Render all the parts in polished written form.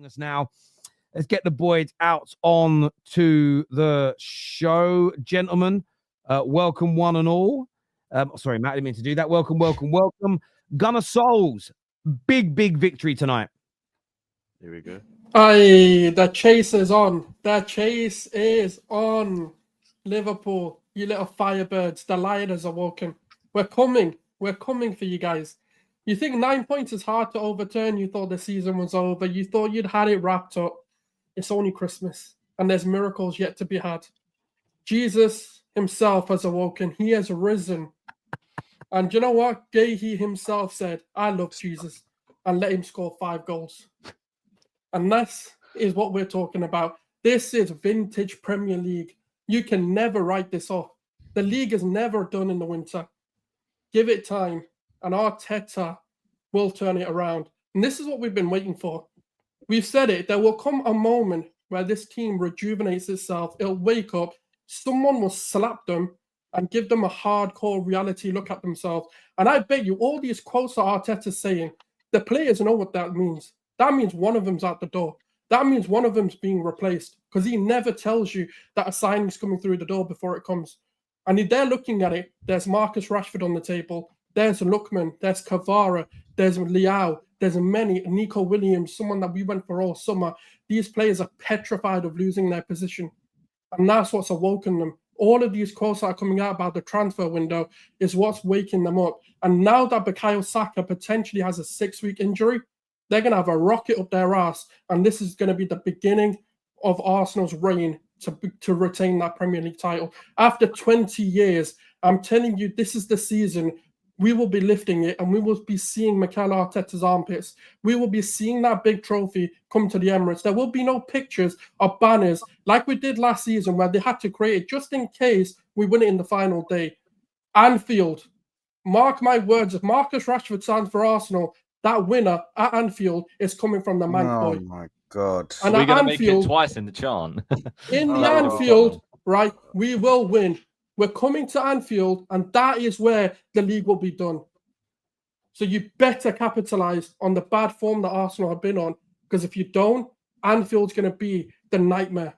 us now. Let's get the boys out on to the show, gentlemen. Welcome, one and all. Sorry, Matt, I didn't mean to do that. Welcome. Gunner Souls, big victory tonight. Here we go. Aye, the chase is on. The chase is on. Liverpool, you little firebirds. The lion has awoken. We're coming. We're coming for you guys. You think 9 points is hard to overturn? You thought the season was over. You thought you'd had it wrapped up. It's only Christmas, and there's miracles yet to be had. Jesus himself has awoken. He has risen. And you know what? Gahey himself said, I love Jesus, and let him score 5 goals. And that is what we're talking about. This is vintage Premier League. You can never write this off. The league is never done in the winter. Give it time, and Arteta will turn it around. And this is what we've been waiting for. We've said it. There will come a moment where this team rejuvenates itself. It'll wake up. Someone will slap them and give them a hardcore reality look at themselves. And I bet you all these quotes that Arteta's saying, the players know what that means. That means one of them's out the door. That means one of them's being replaced, because he never tells you that a signing's coming through the door before it comes. And if they're looking at it, there's Marcus Rashford on the table. There's Lookman. There's Kvara. There's Liao. There's many. Nico Williams, someone that we went for all summer. These players are petrified of losing their position. And that's what's awoken them. All of these quotes that are coming out about the transfer window is what's waking them up. And now that Bukayo Saka potentially has a 6-week injury, they're going to have a rocket up their ass. And this is going to be the beginning of Arsenal's reign to retain that Premier League title. After 20 years, I'm telling you, this is the season we will be lifting it, and we will be seeing Mikel Arteta's armpits. We will be seeing that big trophy come to the Emirates. There will be no pictures or banners like we did last season, where they had to create it just in case we win it in the final day. Anfield, mark my words, if Marcus Rashford signs for Arsenal, that winner at Anfield is coming from the man boy. Oh my God. And we're going to make it twice in the chant. In the Anfield, right, we will win. We're coming to Anfield, and that is where the league will be done. So you better capitalise on the bad form that Arsenal have been on, because if you don't, Anfield's going to be the nightmare.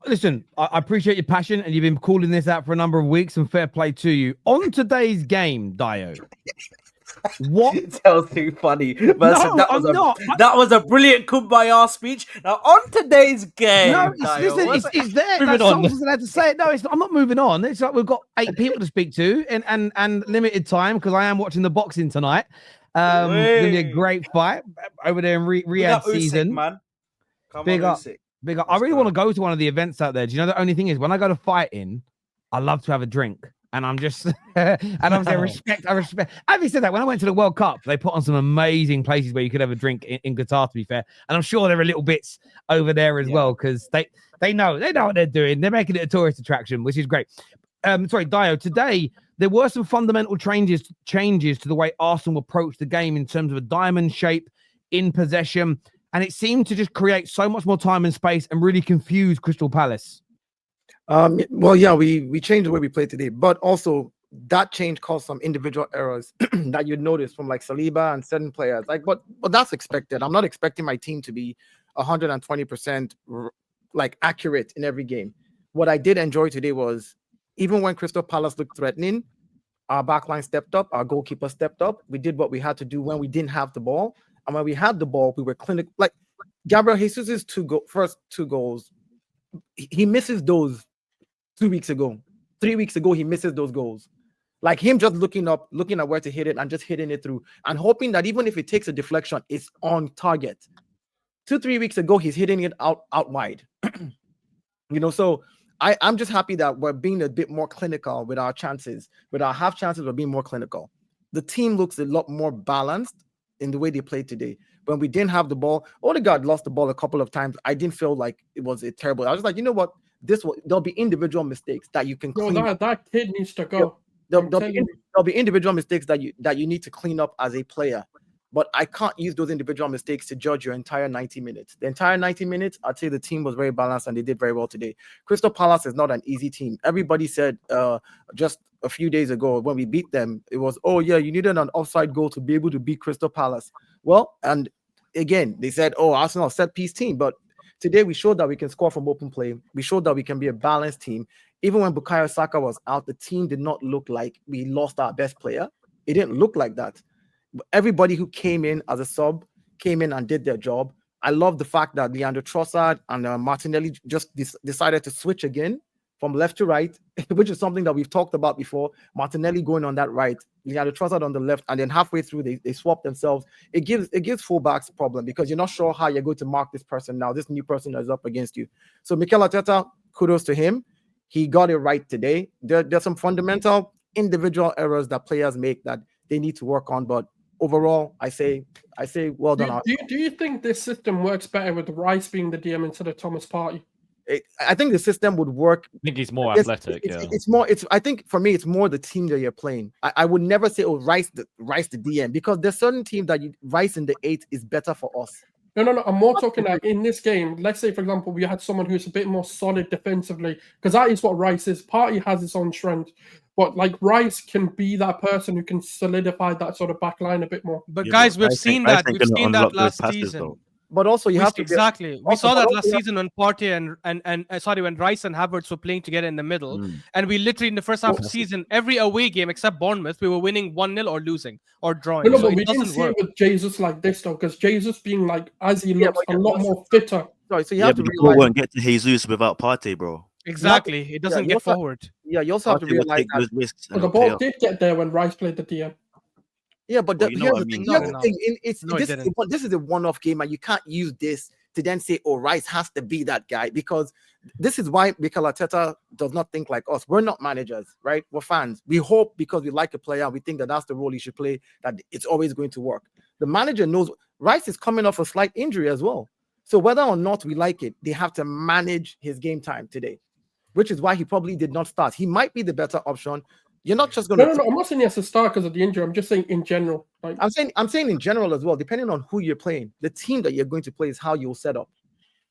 Listen, I appreciate your passion, and you've been calling this out for a number of weeks, and fair play to you. On today's game, Dio, what? That was too funny. But No, that was a brilliant Kumbaya speech. Now on today's game, No, it's there. That's all I was allowed to say. No, I'm not moving on. It's like we've got 8 people to speak to, and limited time, because I am watching the boxing tonight. It's gonna be a great fight over there in Riyadh season. Man. Big up. I really want to go to one of the events out there. Do you know the only thing is, when I go to fighting, I love to have a drink. And I'm just, and obviously I respect. Having said that, when I went to the World Cup, they put on some amazing places where you could have a drink in Qatar, to be fair. And I'm sure there are little bits over there as well, because they know what they're doing. They're making it a tourist attraction, which is great. Sorry, Dio, today there were some fundamental changes to the way Arsenal approached the game in terms of a diamond shape in possession. And it seemed to just create so much more time and space and really confuse Crystal Palace. Well, yeah, we changed the way we play today, but also that change caused some individual errors that you'd notice from like Saliba and certain players. But that's expected. I'm not expecting my team to be 120% like accurate in every game. What I did enjoy today was, even when Crystal Palace looked threatening, our backline stepped up, our goalkeeper stepped up. We did what we had to do when we didn't have the ball, and when we had the ball, we were clinical. Like Gabriel Jesus' first two goals, he misses those 2 weeks ago. 3 weeks ago, he misses those goals. Like him just looking up, looking at where to hit it and just hitting it through and hoping that even if it takes a deflection, it's on target. 2-3 weeks ago, he's hitting it out wide. So I'm just happy that we're being a bit more clinical with our chances. With our half chances, we're being more clinical. The team looks a lot more balanced in the way they played today. When we didn't have the ball, Odegaard lost the ball a couple of times. I didn't feel like it was a terrible. I was like, you know what? There'll be individual mistakes that you can clean. That kid needs to go. There'll be individual mistakes that you need to clean up as a player. But I can't use those individual mistakes to judge your entire 90 minutes. The entire 90 minutes, I'd say the team was very balanced and they did very well today. Crystal Palace is not an easy team. Everybody said just a few days ago when we beat them, it was, oh yeah, you needed an offside goal to be able to beat Crystal Palace. Well, and again, they said, oh, Arsenal set piece team, but today we showed that we can score from open play. We showed that we can be a balanced team. Even when Bukayo Saka was out, the team did not look like we lost our best player. It didn't look like that. Everybody who came in as a sub came in and did their job. I love the fact that Leandro Trossard and Martinelli just decided to switch again from left to right, which is something that we've talked about before. Martinelli going on that right, Leandro Trossard on the left, and then halfway through they swap themselves. It gives fullbacks a problem because you're not sure how you're going to mark this person now, this new person that's up against you. So Mikel Arteta, kudos to him. He got it right today. There's some fundamental individual errors that players make that they need to work on, but overall, I say well done. Do you think this system works better with Rice being the DM instead of Thomas Partey? I think the system would work. I think he's more athletic. It's more. I think for me, it's more the team that you're playing. I would never say, oh, Rice the DM, because there's certain teams that Rice in the 8 is better for us. No. I'm more talking like in this game. Let's say, for example, we had someone who's a bit more solid defensively, because that is what Rice is. Partey has its own strength, but like Rice can be that person who can solidify that sort of back line a bit more. But guys, we've seen that. We've seen that last season. But also you have to we saw that last season when Partey and when Rice and Havertz were playing together in the middle, and we literally in the first half of the season, every away game except Bournemouth, we were winning 1-0 or losing or drawing. No, but we didn't see it with Jesus like this though, because Jesus being like as he looks a lot more fitter. Sorry, so you have to realize the ball won't get to Jesus without Partey, bro. Exactly, it doesn't get forward. Yeah, you also have to realize that the ball did get there when Rice played the DM. Yeah, but here's the thing. This is a one-off game, and you can't use this to then say, "Oh, Rice has to be that guy," because this is why Mikel Arteta does not think like us. We're not managers, right? We're fans. We hope because we like a player and we think that that's the role he should play, that it's always going to work. The manager knows Rice is coming off a slight injury as well, so whether or not we like it, they have to manage his game time today, which is why he probably did not start. He might be the better option. You're not just going to. No. I'm not saying he has to start because of the injury. I'm just saying in general. Like, I'm saying in general as well. Depending on who you're playing, the team that you're going to play is how you'll set up.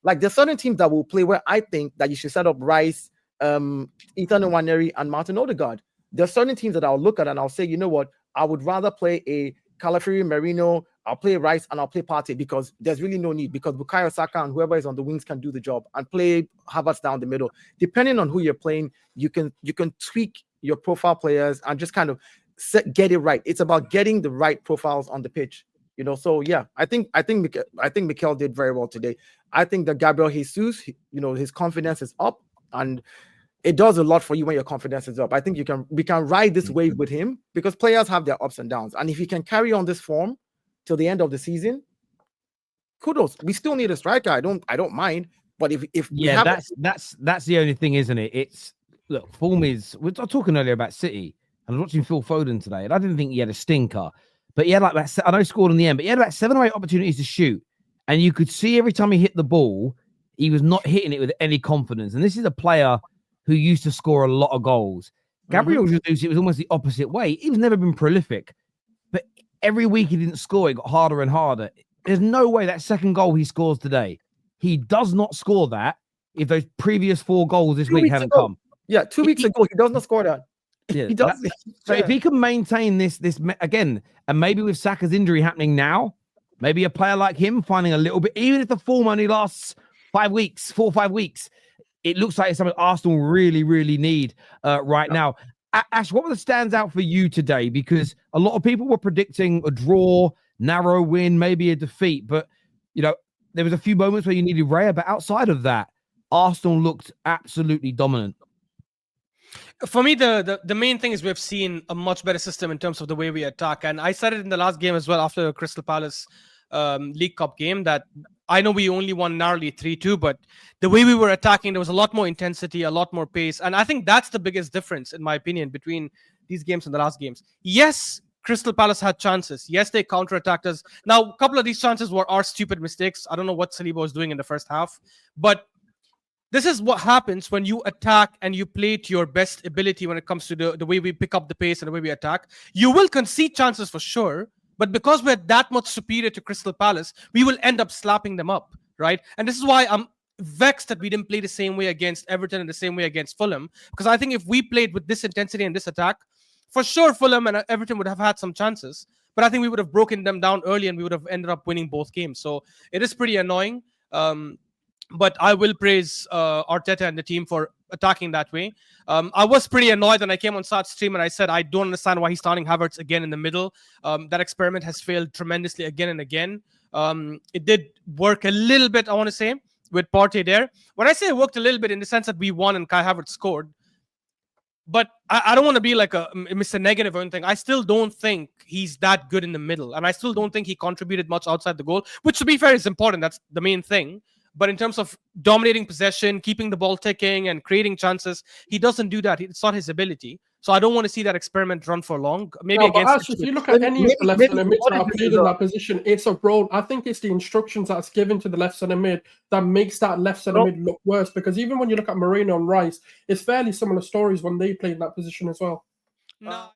Like there's certain teams that will play where I think that you should set up Rice, Ethan Nwaneri, and Martin Odegaard. There's certain teams that I'll look at and I'll say, you know what, I would rather play a Calafiori Merino. I'll play Rice and I'll play Partey because there's really no need, because Bukayo Saka and whoever is on the wings can do the job, and play Havertz down the middle. Depending on who you're playing, you can tweak your profile players and just kind of get it right. It's about getting the right profiles on the pitch, you know. So yeah, I think Mikel did very well today. I think that Gabriel Jesus, his confidence is up, and it does a lot for you when your confidence is up. I think we can ride this wave with him, because players have their ups and downs, and if he can carry on this form till the end of the season, kudos. We still need a striker. I don't mind, but if that's the only thing, isn't it? It's look, form is. We were talking earlier about City. I was watching Phil Foden today, and I didn't think he had a stinker, but he had like that. I know he scored in the end, but he had like 7 or 8 opportunities to shoot, and you could see every time he hit the ball, he was not hitting it with any confidence. And this is a player who used to score a lot of goals. Gabriel Jesus, it was almost the opposite way. He's never been prolific, but every week he didn't score. It got harder and harder. There's no way that second goal he scores today, he does not score that if those previous 4 goals this week hadn't come. Yeah, 2 weeks ago, he does not score that. Yeah, he does. So if he can maintain this again, and maybe with Saka's injury happening now, maybe a player like him finding a little bit, even if the form only lasts 4 or 5 weeks, it looks like it's something Arsenal really, really need right now. Ash, what were the stands out for you today? Because a lot of people were predicting a draw, narrow win, maybe a defeat, but there was a few moments where you needed Raya, but outside of that, Arsenal looked absolutely dominant. For me, the main thing is we've seen a much better system in terms of the way we attack. And I said it in the last game as well, after the Crystal Palace League Cup game, that I know we only won narrowly 3-2, but the way we were attacking, there was a lot more intensity, a lot more pace. And I think that's the biggest difference, in my opinion, between these games and the last games. Yes, Crystal Palace had chances. Yes, they counterattacked us. Now, a couple of these chances were our stupid mistakes. I don't know what Saliba was doing in the first half, but this is what happens when you attack and you play to your best ability when it comes to the way we pick up the pace and the way we attack. You will concede chances for sure, but because we're that much superior to Crystal Palace, we will end up slapping them up, right? And this is why I'm vexed that we didn't play the same way against Everton and the same way against Fulham, because I think if we played with this intensity and this attack, for sure Fulham and Everton would have had some chances. but I think we would have broken them down early and we would have ended up winning both games. So it is pretty annoying. But I will praise Arteta and the team for attacking that way. I was pretty annoyed when I came on Saad's stream and I said, I don't understand why he's starting Havertz again in the middle. That experiment has failed tremendously again and again. It did work a little bit, I want to say, with Partey there. When I say it worked a little bit in the sense that we won and Kai Havertz scored, but I don't want to be like a Mr. Negative or anything. I still don't think he's that good in the middle. And I still don't think he contributed much outside the goal, which to be fair is important. That's the main thing. But in terms of dominating possession, keeping the ball ticking and creating chances, he doesn't do that. It's not his ability. So I don't want to see that experiment run for long. Maybe against if you look at any of the left centre mids that are played in that position, it's a role. I think it's the instructions that's given to the left centre mid that makes that left centre mid look worse. Because even when you look at Moreno and Rice, it's fairly similar stories when they played in that position as well. No.